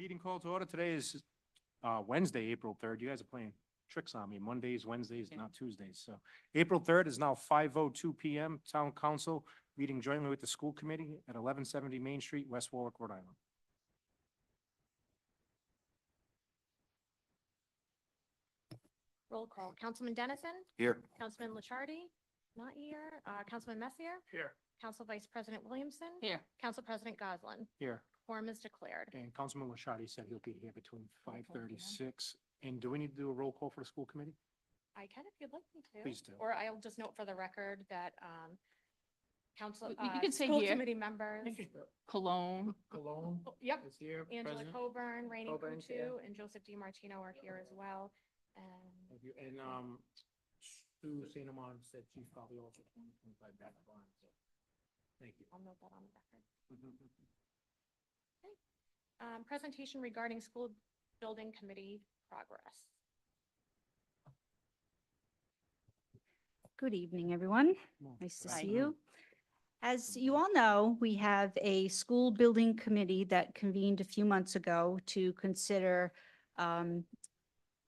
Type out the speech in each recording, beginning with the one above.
Meeting call to order. Today is Wednesday, April 3rd. You guys are playing tricks on me. Mondays, Wednesdays, not Tuesdays. So April 3rd is now 5:02 PM. Town Council meeting jointly with the school committee at 1170 Main Street, West Warwick, Rhode Island. Roll call. Councilman Dennison? Here. Councilman Lichardi? Not here. Councilman Messier? Here. Council Vice President Williamson? Here. Council President Goslin? Here. Quorum is declared. And Councilman Lashardi said he'll be here between 5:36. And do we need to do a roll call for the school committee? I can if you'd like me to. Please do. Or I'll just note for the record that council, You can say school here. committee members. Cologne. Cologne Oh, Yep, is here. Angela President. Coburn, Rainey Coburn's here. Kutu, and Joseph DiMartino are here as well. And Thank you. And Sue St. Amand said she's probably also 2025 back on. So thank you. I'll note that on the record. Presentation regarding school building committee progress. Good evening, everyone. Nice to see you. As you all know, we have a school building committee that convened a few months ago to consider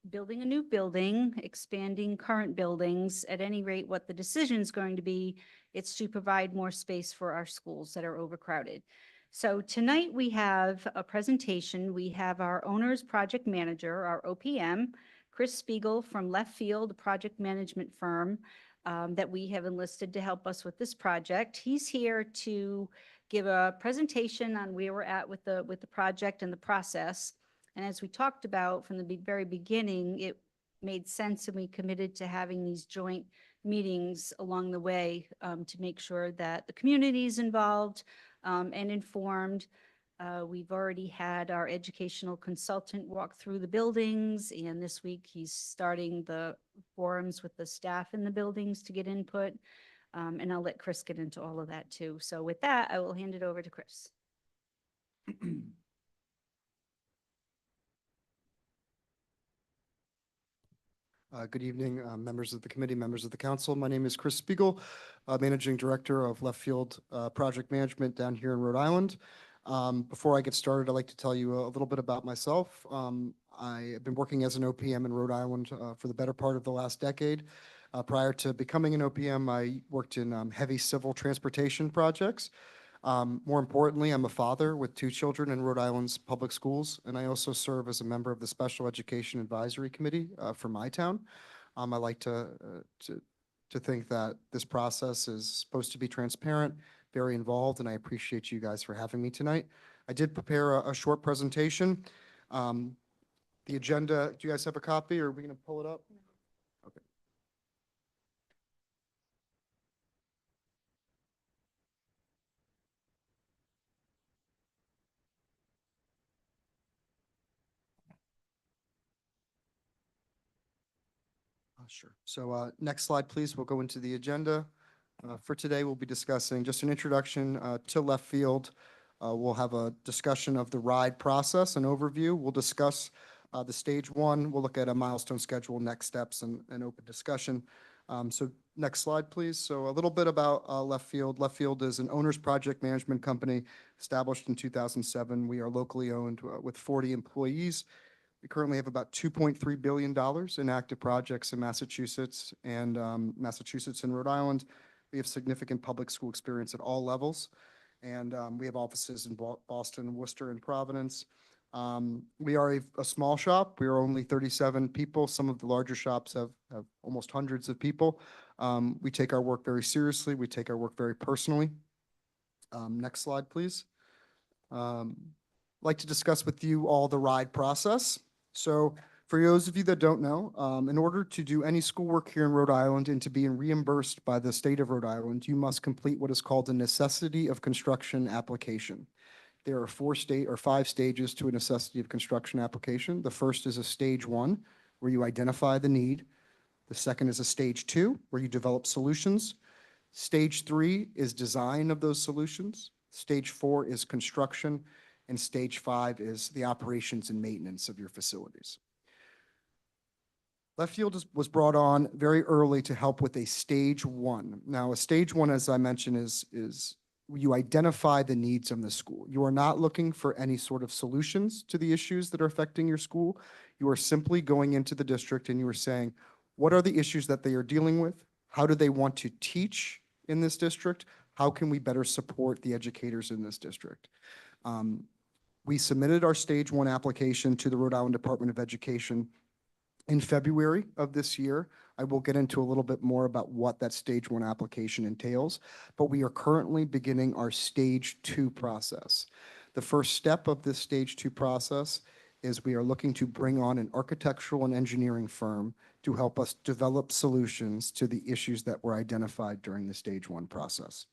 building a new building, expanding current buildings. At any rate, what the decision is going to be, it's to provide more space for our schools that are overcrowded. So tonight we have a presentation. We have our owner's project manager, our OPM, Chris Spiegel from Left Field, a project management firm that we have enlisted to help us with this project. He's here to give a presentation on where we're at with the project and the process. And as we talked about from the very beginning, it made sense and we committed to having these joint meetings along the way to make sure that the community is involved and informed. We've already had our educational consultant walk through the buildings, and this week he's starting the forums with the staff in the buildings to get input. And I'll let Chris get into all of that too. So with that, I will hand it over to Chris. Good evening, members of the committee, members of the council. My name is Chris Spiegel, Managing Director of Left Field Project Management down here in Rhode Island. Before I get started, I'd like to tell you a little bit about myself. I have been working as an OPM in Rhode Island for the better part of the last decade. Prior to becoming an OPM, I worked in heavy civil transportation projects. More importantly, I'm a father with 2 children in Rhode Island's public schools, and I also serve as a member of the Special Education Advisory Committee for my town. I like to think that this process is supposed to be transparent, very involved, and I appreciate you guys for having me tonight. I did prepare a short presentation. The agenda, do you guys have a copy, or are we going to pull it up? Okay. Sure. So next slide, please. We'll go into the agenda. For today, we'll be discussing just an introduction to Left Field. We'll have a discussion of the RIDE process, an overview. We'll discuss the stage 1. We'll look at a milestone schedule, next steps, and open discussion. So next slide, please. So a little bit about Left Field. Left Field is an owner's project management company established in 2007. We are locally owned with 40 employees. We currently have about $2.3 billion in active projects in Massachusetts and Rhode Island. We have significant public school experience at all levels, and we have offices in Boston, Worcester, and Providence. We are a small shop. We are only 37 people. Some of the larger shops have almost hundreds of people. We take our work very seriously. We take our work very personally. Next slide, please. I'd like to discuss with you all the RIDE process. So for those of you that don't know, in order to do any schoolwork here in Rhode Island and to be reimbursed by the state of Rhode Island, you must complete what is called a necessity of construction application. There are 5 stages to a necessity of construction application. The first is a stage 1, where you identify the need. The second is a stage 2, where you develop solutions. Stage 3 is design of those solutions. Stage 4 is construction. And stage 5 is the operations and maintenance of your facilities. Left Field was brought on very early to help with a stage 1. Now, a stage 1, as I mentioned, is you identify the needs of the school. You are not looking for any sort of solutions to the issues that are affecting your school. You are simply going into the district and you are saying, what are the issues that they are dealing with? How do they want to teach in this district? How can we better support the educators in this district? We submitted our stage 1 application to the Rhode Island Department of Education in February of this year. I will get into a little bit more about what that stage 1 application entails, but we are currently beginning our stage 2 process. The first step of this stage 2 process is we are looking to bring on an architectural and engineering firm to help us develop solutions to the issues that were identified during the stage 1 process.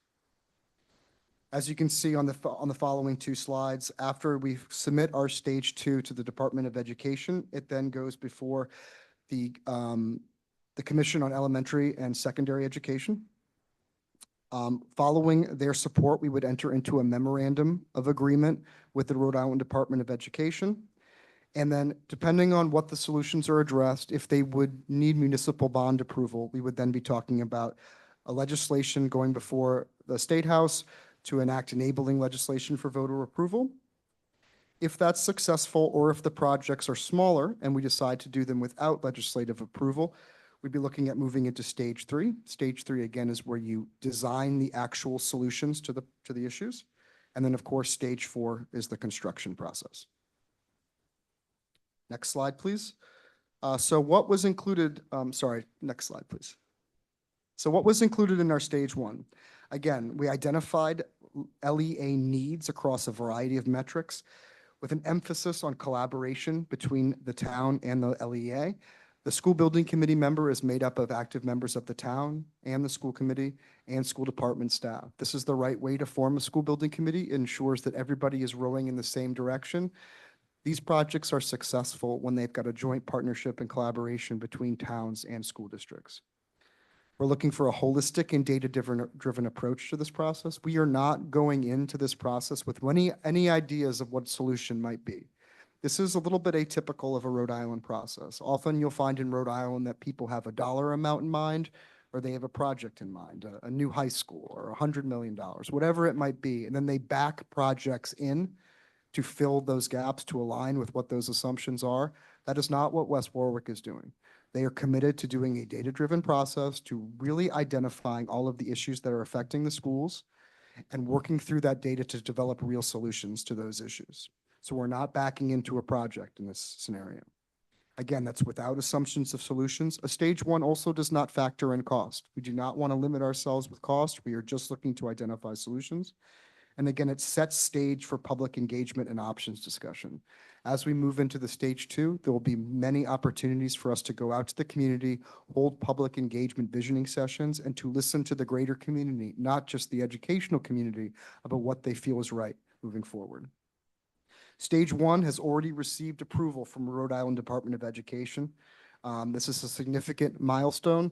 As you can see on the following 2 slides, after we submit our stage 2 to the Department of Education, it then goes before the Commission on Elementary and Secondary Education. Following their support, we would enter into a memorandum of agreement with the Rhode Island Department of Education. And then depending on what the solutions are addressed, if they would need municipal bond approval, we would then be talking about a legislation going before the State House to enact enabling legislation for voter approval. If that's successful, or if the projects are smaller and we decide to do them without legislative approval, we'd be looking at moving into stage 3. Stage 3, again, is where you design the actual solutions to the issues. And then, of course, stage 4 is the construction process. Next slide, please. So what was included, sorry, next slide, please. So what was included in our stage 1? Again, we identified LEA needs across a variety of metrics with an emphasis on collaboration between the town and the LEA. The school building committee member is made up of active members of the town and the school committee and school department staff. This is the right way to form a school building committee. It ensures that everybody is rowing in the same direction. These projects are successful when they've got a joint partnership and collaboration between towns and school districts. We're looking for a holistic and data-driven approach to this process. We are not going into this process with any ideas of what solution might be. This is a little bit atypical of a Rhode Island process. Often you'll find in Rhode Island that people have a dollar amount in mind, or they have a project in mind, a new high school or $100 million, whatever it might be, and then they back projects in to fill those gaps to align with what those assumptions are. That is not what West Warwick is doing. They are committed to doing a data-driven process, to really identifying all of the issues that are affecting the schools and working through that data to develop real solutions to those issues. So we're not backing into a project in this scenario. Again, that's without assumptions of solutions. A stage 1 also does not factor in cost. We do not want to limit ourselves with cost. We are just looking to identify solutions. And again, it sets stage for public engagement and options discussion. As we move into the stage 2, there will be many opportunities for us to go out to the community, hold public engagement visioning sessions, and to listen to the greater community, not just the educational community, about what they feel is right moving forward. Stage 1 has already received approval from the Rhode Island Department of Education. This is a significant milestone.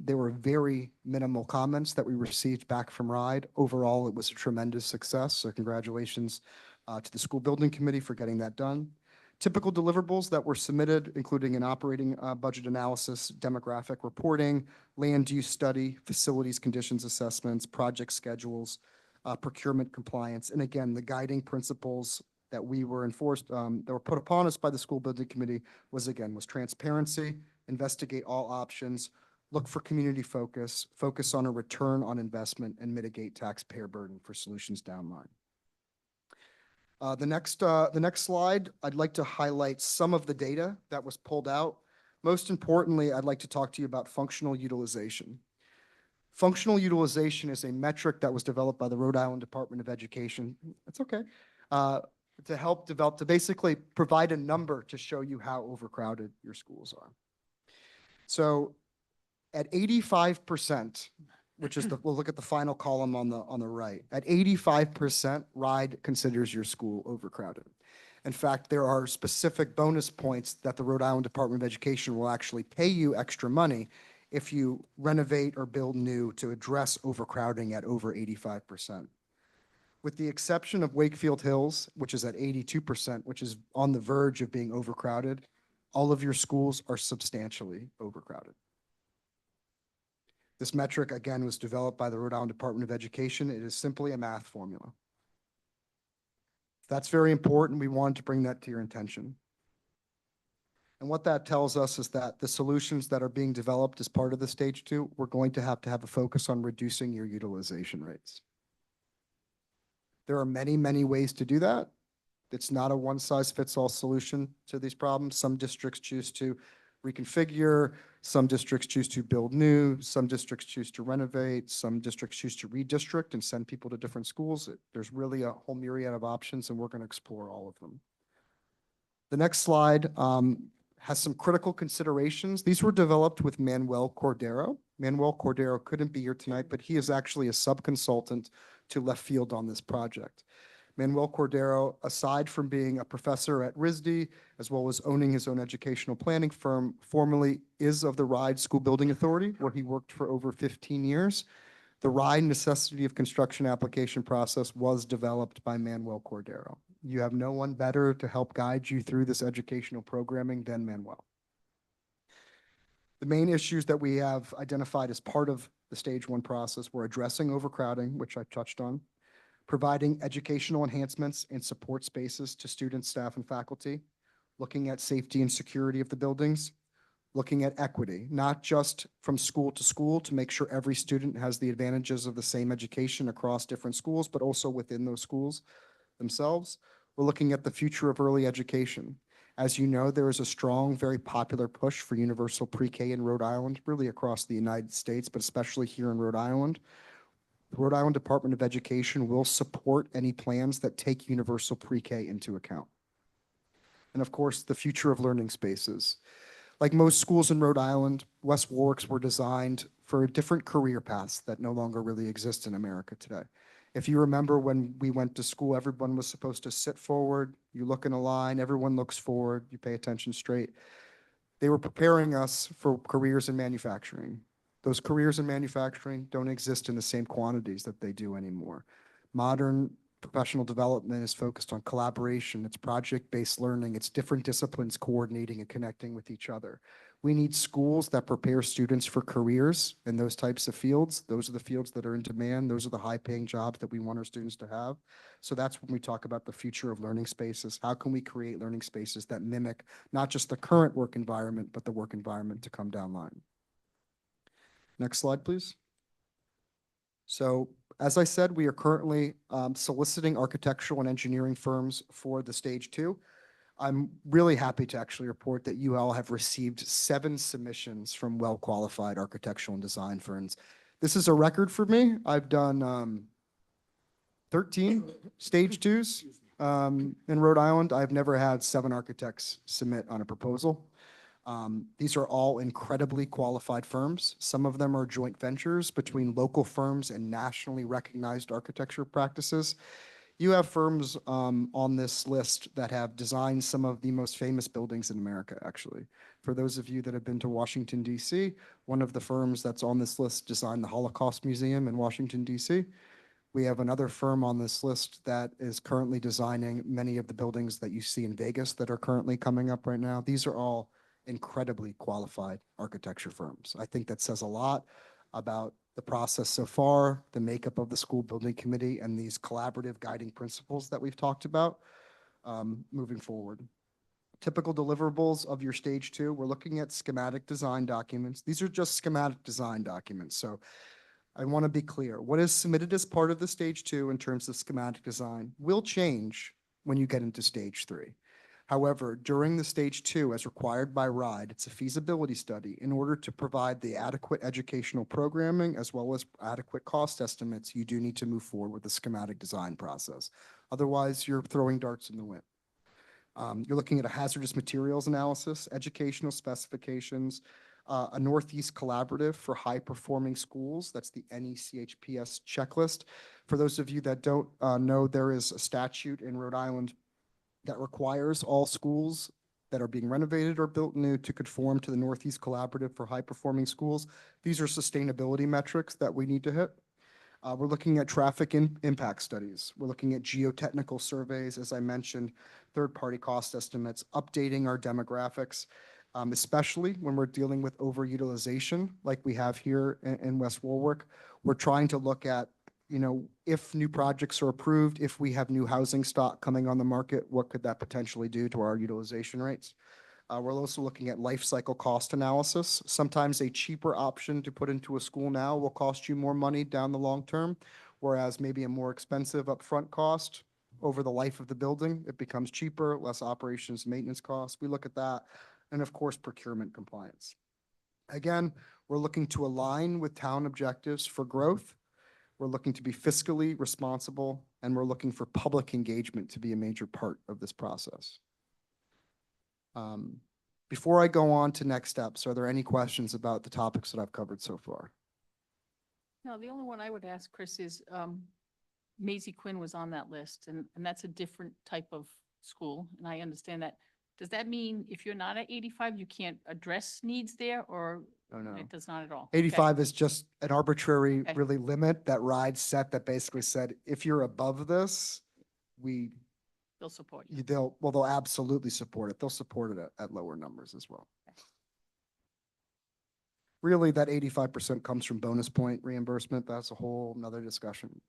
There were very minimal comments that we received back from RIDE. Overall, it was a tremendous success, so congratulations to the school building committee for getting that done. Typical deliverables that were submitted, including an operating budget analysis, demographic reporting, land use study, facilities conditions assessments, project schedules, procurement compliance, and again, the guiding principles that we were enforced, that were put upon us by the school building committee was transparency, investigate all options, look for community focus, focus on a return on investment, and mitigate taxpayer burden for solutions downline. The next slide, I'd like to highlight some of the data that was pulled out. Most importantly, I'd like to talk to you about functional utilization. Functional utilization is a metric that was developed by the Rhode Island Department of Education. That's okay. To help develop, to basically provide a number to show you how overcrowded your schools are. So at 85%, which is we'll look at the final column on the right. At 85%, RIDE considers your school overcrowded. In fact, there are specific bonus points that the Rhode Island Department of Education will actually pay you extra money if you renovate or build new to address overcrowding at over 85%. With the exception of Wakefield Hills, which is at 82%, which is on the verge of being overcrowded, all of your schools are substantially overcrowded. This metric, again, was developed by the Rhode Island Department of Education. It is simply a math formula. That's very important. We wanted to bring that to your attention. And what that tells us is that the solutions that are being developed as part of the stage 2, we're going to have a focus on reducing your utilization rates. There are many, many ways to do that. It's not a one-size-fits-all solution to these problems. Some districts choose to reconfigure, some districts choose to build new, some districts choose to renovate, some districts choose to redistrict and send people to different schools. There's really a whole myriad of options, and we're going to explore all of them. The next slide has some critical considerations. These were developed with Manuel Cordero. Manuel Cordero couldn't be here tonight, but he is actually a sub-consultant to Left Field on this project. Manuel Cordero, aside from being a professor at RISD, as well as owning his own educational planning firm, formerly is of the RIDE School Building Authority, where he worked for over 15 years. The RIDE Necessity of Construction application process was developed by Manuel Cordero. You have no one better to help guide you through this educational programming than Manuel. The main issues that we have identified as part of the stage 1 process were addressing overcrowding, which I touched on, providing educational enhancements and support spaces to students, staff, and faculty, looking at safety and security of the buildings, looking at equity, not just from school to school to make sure every student has the advantages of the same education across different schools, but also within those schools themselves. We're looking at the future of early education. As you know, there is a strong, very popular push for universal pre-K in Rhode Island, really across the United States, but especially here in Rhode Island. The Rhode Island Department of Education will support any plans that take universal pre-K into account. And of course, the future of learning spaces. Like most schools in Rhode Island, West Warwicks were designed for different career paths that no longer really exist in America today. If you remember when we went to school, everyone was supposed to sit forward, you look in a line, everyone looks forward, you pay attention straight. They were preparing us for careers in manufacturing. Those careers in manufacturing don't exist in the same quantities that they do anymore. Modern professional development is focused on collaboration, it's project-based learning, it's different disciplines coordinating and connecting with each other. We need schools that prepare students for careers in those types of fields. Those are the fields that are in demand. Those are the high-paying jobs that we want our students to have. So that's when we talk about the future of learning spaces. How can we create learning spaces that mimic not just the current work environment, but the work environment to come down line? Next slide, please. So as I said, we are currently soliciting architectural and engineering firms for the stage 2. I'm really happy to actually report that you all have received 7 submissions from well-qualified architectural and design firms. This is a record for me. I've done 13 stage 2s in Rhode Island. I've never had 7 architects submit on a proposal. These are all incredibly qualified firms. Some of them are joint ventures between local firms and nationally recognized architecture practices. You have firms on this list that have designed some of the most famous buildings in America, actually. For those of you that have been to Washington, D.C., one of the firms that's on this list designed the Holocaust Museum in Washington, D.C. We have another firm on this list that is currently designing many of the buildings that you see in Vegas that are currently coming up right now. These are all incredibly qualified architecture firms. I think that says a lot about the process so far, the makeup of the school building committee, and these collaborative guiding principles that we've talked about moving forward. Typical deliverables of your stage 2, we're looking at schematic design documents. These are just schematic design documents. So I want to be clear. What is submitted as part of the stage 2 in terms of schematic design will change when you get into stage 3. However, during the stage 2, as required by RIDE, it's a feasibility study. In order to provide the adequate educational programming as well as adequate cost estimates, you do need to move forward with the schematic design process. Otherwise, you're throwing darts in the wind. You're looking at a hazardous materials analysis, educational specifications, a Northeast Collaborative for high-performing schools. That's the NECHPS checklist. For those of you that don't know, there is a statute in Rhode Island that requires all schools that are being renovated or built new to conform to the Northeast Collaborative for high-performing schools. These are sustainability metrics that we need to hit. We're looking at traffic impact studies. We're looking at geotechnical surveys, as I mentioned, third-party cost estimates, updating our demographics. especially when we're dealing with overutilization like we have here in West Warwick. We're trying to look at, if new projects are approved, if we have new housing stock coming on the market, what could that potentially do to our utilization rates? We're also looking at life cycle cost analysis. Sometimes a cheaper option to put into a school now will cost you more money down the long term, whereas maybe a more expensive upfront cost over the life of the building, it becomes cheaper, less operations, maintenance costs. We look at that. And of course, procurement compliance. Again, we're looking to align with town objectives for growth. We're looking to be fiscally responsible, and we're looking for public engagement to be a major part of this process. Before I go on to next steps, are there any questions about the topics that I've covered so far? No, the only one I would ask, Chris, is Maisie Quinn was on that list, and that's a different type of school, and I understand that. Does that mean if you're not at 85, you can't address needs there, or Oh, no. it does not at all? Okay. 85 is just an arbitrary, Okay. really limit that RIDE set that basically said, if you're above this, They'll support you. they'll absolutely support it. They'll support it at lower numbers as well. Really, that 85% comes from bonus point reimbursement. That's a whole nother discussion.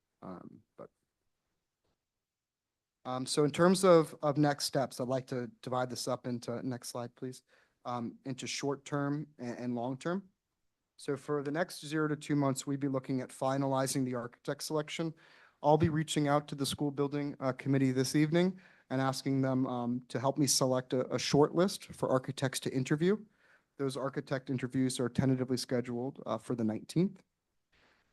So in terms of next steps, I'd like to divide this up into, next slide, please, into short-term and long-term. So for the next 0 to 2 months, we'd be looking at finalizing the architect selection. I'll be reaching out to the school building committee this evening and asking them to help me select a short list for architects to interview. Those architect interviews are tentatively scheduled for the 19th.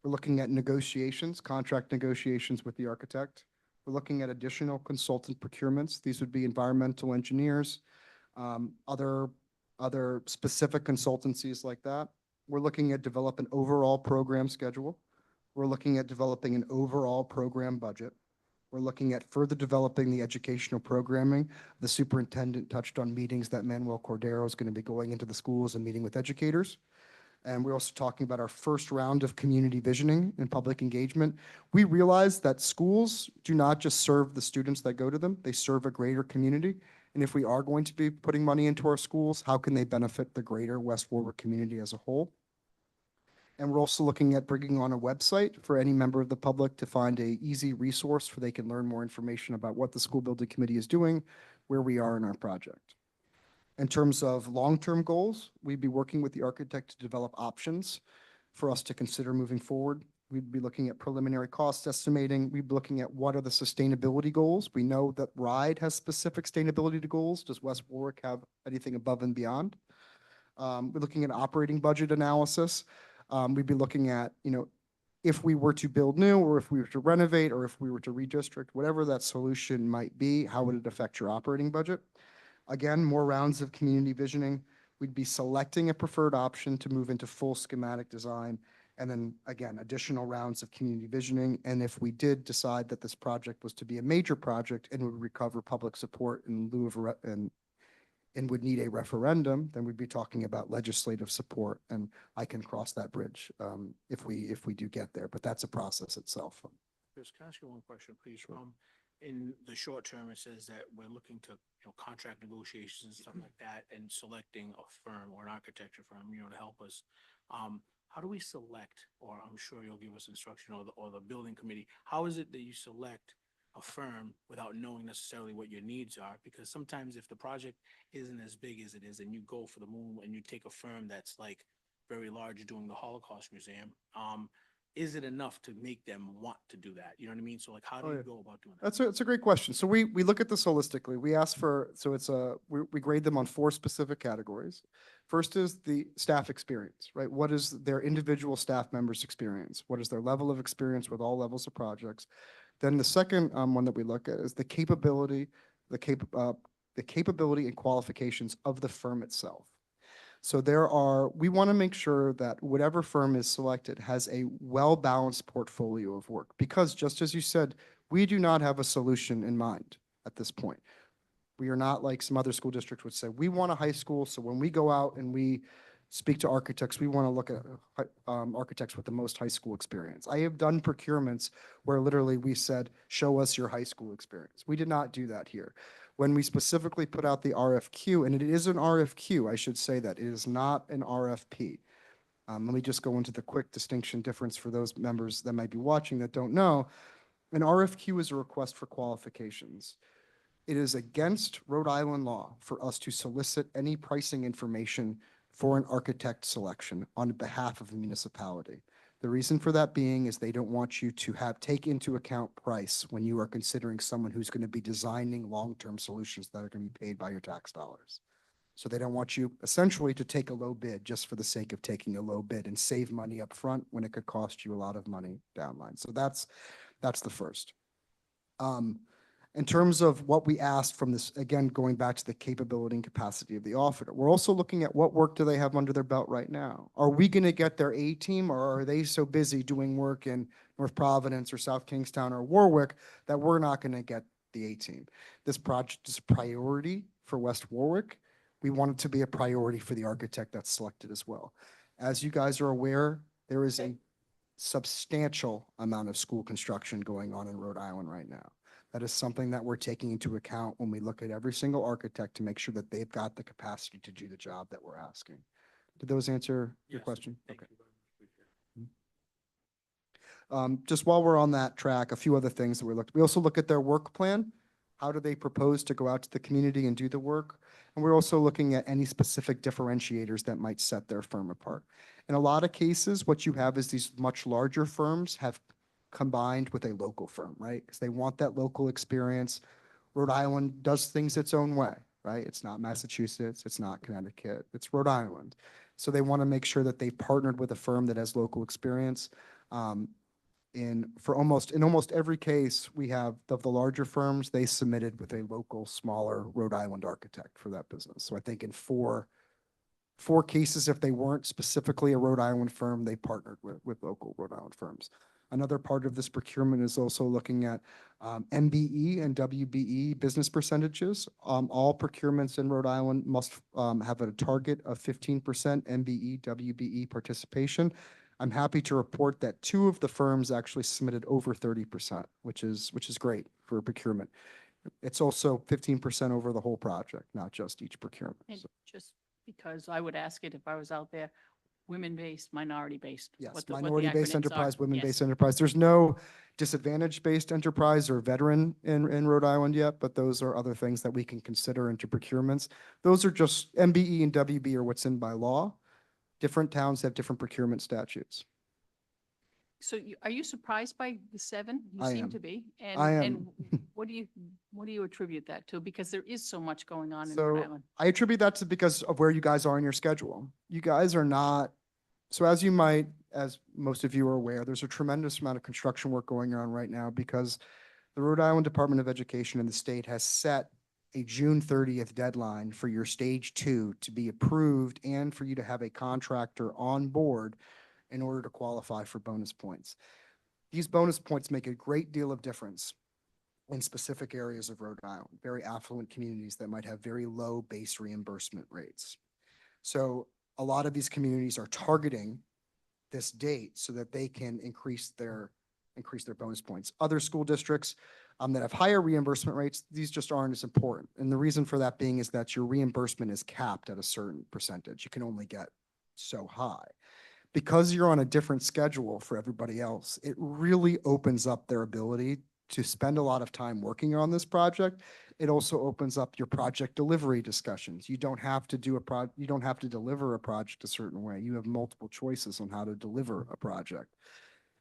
We're looking at negotiations, contract negotiations with the architect. We're looking at additional consultant procurements. These would be environmental engineers, other specific consultancies like that. We're looking at develop an overall program schedule. We're looking at developing an overall program budget. We're looking at further developing the educational programming. The superintendent touched on meetings that Manuel Cordero is going to be going into the schools and meeting with educators. And we're also talking about our first round of community visioning and public engagement. We realize that schools do not just serve the students that go to them, they serve a greater community. And if we are going to be putting money into our schools, how can they benefit the greater West Warwick community as a whole? And we're also looking at bringing on a website for any member of the public to find a easy resource where they can learn more information about what the school building committee is doing, where we are in our project. In terms of long-term goals, we'd be working with the architect to develop options for us to consider moving forward. We'd be looking at preliminary cost estimating. We'd be looking at what are the sustainability goals. We know that RIDE has specific sustainability goals. Does West Warwick have anything above and beyond? We're looking at operating budget analysis. We'd be looking at, if we were to build new, or if we were to renovate, or if we were to redistrict, whatever that solution might be, how would it affect your operating budget? Again, more rounds of community visioning. We'd be selecting a preferred option to move into full schematic design. And then again, additional rounds of community visioning. And if we did decide that this project was to be a major project and would recover public support in lieu of and would need a referendum, then we'd be talking about legislative support. And I can cross that bridge if we do get there. But that's a process itself. Chris, can I ask you one question, please? In the short term, it says that we're looking to, contract negotiations and stuff like that, and selecting a firm or an architecture firm, to help us. How do we select, or I'm sure you'll give us instruction, or the building committee, how is it that you select a firm without knowing necessarily what your needs are? Because sometimes if the project isn't as big as it is, and you go for the moon and you take a firm that's like very large doing the Holocaust Museum, is it enough to make them want to do that? You know what I mean? So how do you go about doing that? It's a great question. So we look at this holistically. We ask for, we grade them on 4 specific categories. First is the staff experience, right? What is their individual staff members' experience? What is their level of experience with all levels of projects? Then the second one that we look at is the capability and qualifications of the firm itself. So we want to make sure that whatever firm is selected has a well-balanced portfolio of work, because just as you said, we do not have a solution in mind at this point. We are not like some other school districts would say, we want a high school, so when we go out and we speak to architects, we want to look at architects with the most high school experience. I have done procurements where literally we said, show us your high school experience. We did not do that here. When we specifically put out the RFQ, and it is an RFQ, I should say that, it is not an RFP. Let me just go into the quick distinction difference for those members that might be watching that don't know. An RFQ is a request for qualifications. It is against Rhode Island law for us to solicit any pricing information for an architect selection on behalf of the municipality. The reason for that being is they don't want you to take into account price when you are considering someone who's going to be designing long-term solutions that are going to be paid by your tax dollars. So they don't want you essentially to take a low bid just for the sake of taking a low bid and save money up front when it could cost you a lot of money downline. So that's the first. In terms of what we asked from this, again, going back to the capability and capacity of the auditor, we're also looking at what work do they have under their belt right now? Are we going to get their A team, or are they so busy doing work in North Providence or South Kingstown or Warwick that we're not going to get the A team? This project is a priority for West Warwick. We want it to be a priority for the architect that's selected as well. As you guys are aware, there is a substantial amount of school construction going on in Rhode Island right now. That is something that we're taking into account when we look at every single architect to make sure that they've got the capacity to do the job that we're asking. Did those answer your question? Okay. Just while we're on that track, a few other things that we also look at their work plan. How do they propose to go out to the community and do the work? And we're also looking at any specific differentiators that might set their firm apart. In a lot of cases, what you have is these much larger firms have combined with a local firm, right? Because they want that local experience. Rhode Island does things its own way, right? It's not Massachusetts, it's not Connecticut, it's Rhode Island. So they want to make sure that they've partnered with a firm that has local experience. In almost every case, we have of the larger firms, they submitted with a local, smaller Rhode Island architect for that business. So I think in four cases, if they weren't specifically a Rhode Island firm, they partnered with local Rhode Island firms. Another part of this procurement is also looking at MBE and WBE business percentages. All procurements in Rhode Island must have a target of 15% MBE, WBE participation. I'm happy to report that 2 of the firms actually submitted over 30%, which is great for procurement. It's also 15% over the whole project, not just each procurement. And So, just because I would ask it if I was out there, women-based, minority-based. yes, what the minority-based acronyms are. enterprise, women-based Yes. enterprise. There's no disadvantage-based enterprise or veteran in Rhode Island yet, but those are other things that we can consider into procurements. Those are just MBE and WB are what's in by law. Different towns have different procurement statutes. So are you surprised by the 7? You I seem am. to be. I am. And what do you attribute that to? Because there is so much going on in Rhode So Island. I attribute that to because of where you guys are in your schedule. You guys are not, so as most of you are aware, there's a tremendous amount of construction work going on right now because the Rhode Island Department of Education and the state has set a June 30th deadline for your stage 2 to be approved and for you to have a contractor on board in order to qualify for bonus points. These bonus points make a great deal of difference in specific areas of Rhode Island, very affluent communities that might have very low base reimbursement rates. So a lot of these communities are targeting this date so that they can increase their bonus points. Other school districts that have higher reimbursement rates, these just aren't as important. And the reason for that being is that your reimbursement is capped at a certain percentage. You can only get so high. Because you're on a different schedule for everybody else, it really opens up their ability to spend a lot of time working on this project. It also opens up your project delivery discussions. You don't have to you don't have to deliver a project a certain way. You have multiple choices on how to deliver a project.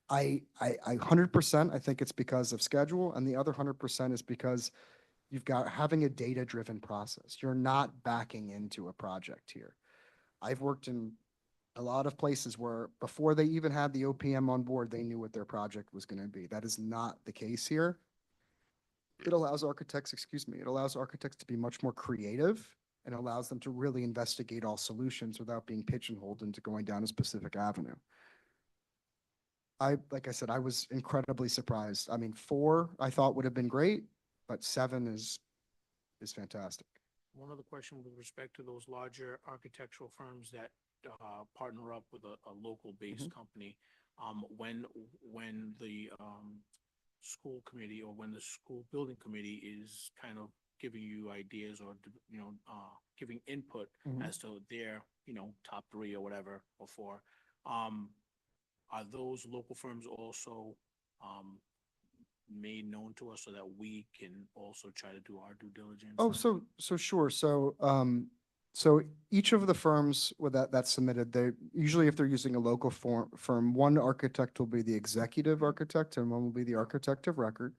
I 100%, I think it's because of schedule, and the other 100% is because you've got having a data-driven process. You're not backing into a project here. I've worked in a lot of places where before they even had the OPM on board, they knew what their project was going to be. That is not the case here. It allows architects to be much more creative and allows them to really investigate all solutions without being pigeonholed into going down a specific avenue. Like I said, I was incredibly surprised. I mean, 4 I thought would have been great, but 7 is fantastic. One other question with respect to those larger architectural firms that partner up with a local-based company. When the school committee or when the school building committee is kind of giving you ideas or, giving input Mhm. as to their, top three or whatever, or four. Are those local firms also, made known to us so that we can also try to do our due diligence? Oh, so sure. So each of the firms with that's submitted, they, usually if they're using a local firm, one architect will be the executive architect and one will be the architect of record.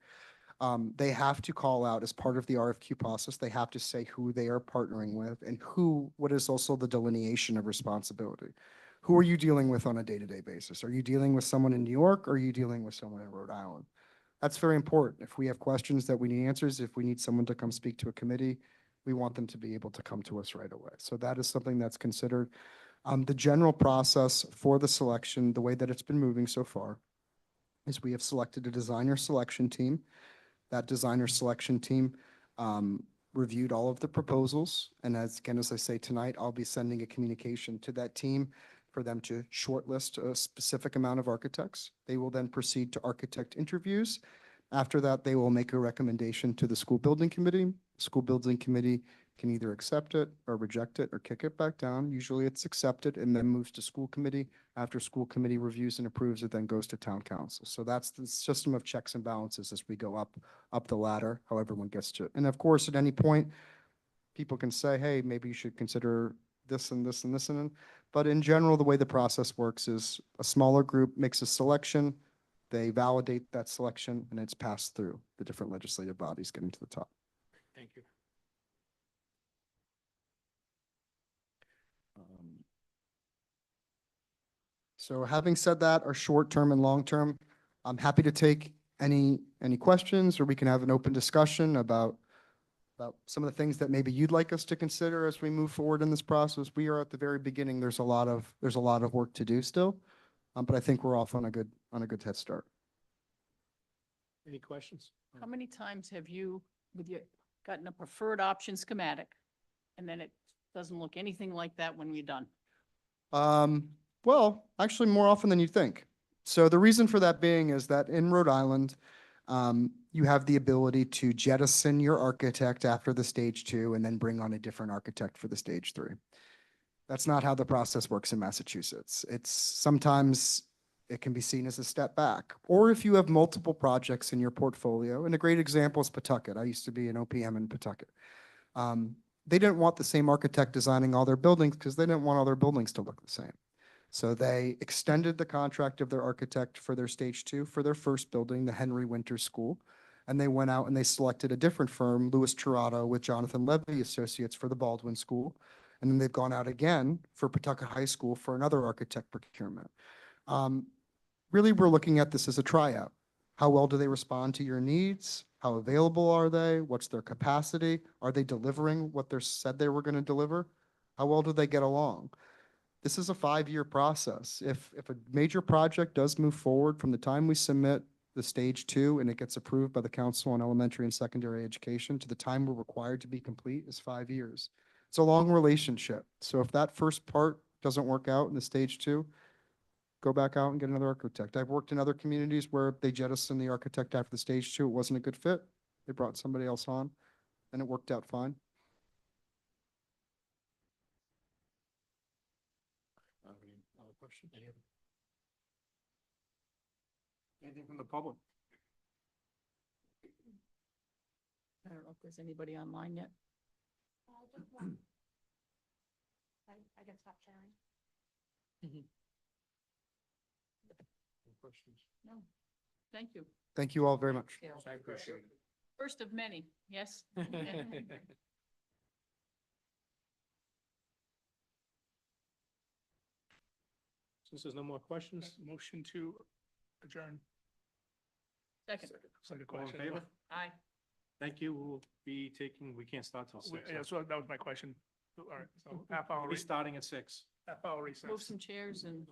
They have to call out as part of the RFQ process, they have to say who they are partnering with and what is also the delineation of responsibility. Who are you dealing with on a day-to-day basis? Are you dealing with someone in New York or are you dealing with someone in Rhode Island? That's very important. If we have questions that we need answers, if we need someone to come speak to a committee, we want them to be able to come to us right away. So that is something that's considered. The general process for the selection, the way that it's been moving so far, is we have selected a designer selection team. That designer selection team reviewed all of the proposals. And again, as I say tonight, I'll be sending a communication to that team for them to shortlist a specific amount of architects. They will then proceed to architect interviews. After that, they will make a recommendation to the school building committee. School building committee can either accept it or reject it or kick it back down. Usually it's accepted and then moves to school committee. After school committee reviews and approves, it then goes to town council. So that's the system of checks and balances as we go up the ladder, how everyone gets to it. And of course, at any point, people can say, hey, maybe you should consider this and this and this and, but in general, the way the process works is a smaller group makes a selection, they validate that selection, and it's passed through the different legislative bodies getting to the top. Thank you. So having said that, our short-term and long-term, I'm happy to take any questions, or we can have an open discussion about some of the things that maybe you'd like us to consider as we move forward in this process. We are at the very beginning. There's a lot of work to do still, but I think we're off on a good head start. Any questions? How many times have you, gotten a preferred option schematic, and then it doesn't look anything like that when you're done? Well, actually more often than you think. So the reason for that being is that in Rhode Island, you have the ability to jettison your architect after the stage 2 and then bring on a different architect for the stage 3. That's not how the process works in Massachusetts. It's sometimes it can be seen as a step back. Or if you have multiple projects in your portfolio, and a great example is Pawtucket. I used to be an OPM in Pawtucket. They didn't want the same architect designing all their buildings because they didn't want all their buildings to look the same. So they extended the contract of their architect for their stage 2 for their first building, the Henry Winter School. And they went out and they selected a different firm, Louis Tirado with Jonathan Levy Associates for the Baldwin School. And then they've gone out again for Pawtucket High School for another architect procurement. Really, we're looking at this as a tryout. How well do they respond to your needs? How available are they? What's their capacity? Are they delivering what they said they were going to deliver? How well do they get along? This is a 5-year process. If a major project does move forward from the time we submit the stage 2 and it gets approved by the Council on Elementary and Secondary Education to the time we're required to be complete is 5 years. It's a long relationship. So if that first part doesn't work out in the stage 2, go back out and get another architect. I've worked in other communities where they jettisoned the architect after the stage 2. It wasn't a good fit. They brought somebody else on and it worked out fine. Any other questions? Anything from the public? I don't know if there's anybody online yet. Just one. I can stop sharing. Any questions? No. Thank you. Thank you all very much. I appreciate it. First of many, yes? Since there's no more questions, Motion to adjourn. Second. Second all in question. favor? Aye. Thank you. We'll be taking, we can't start till 6. Yeah, so that was my question. All right, so half hour, We'll be starting at 6. half hour recess. Move some chairs and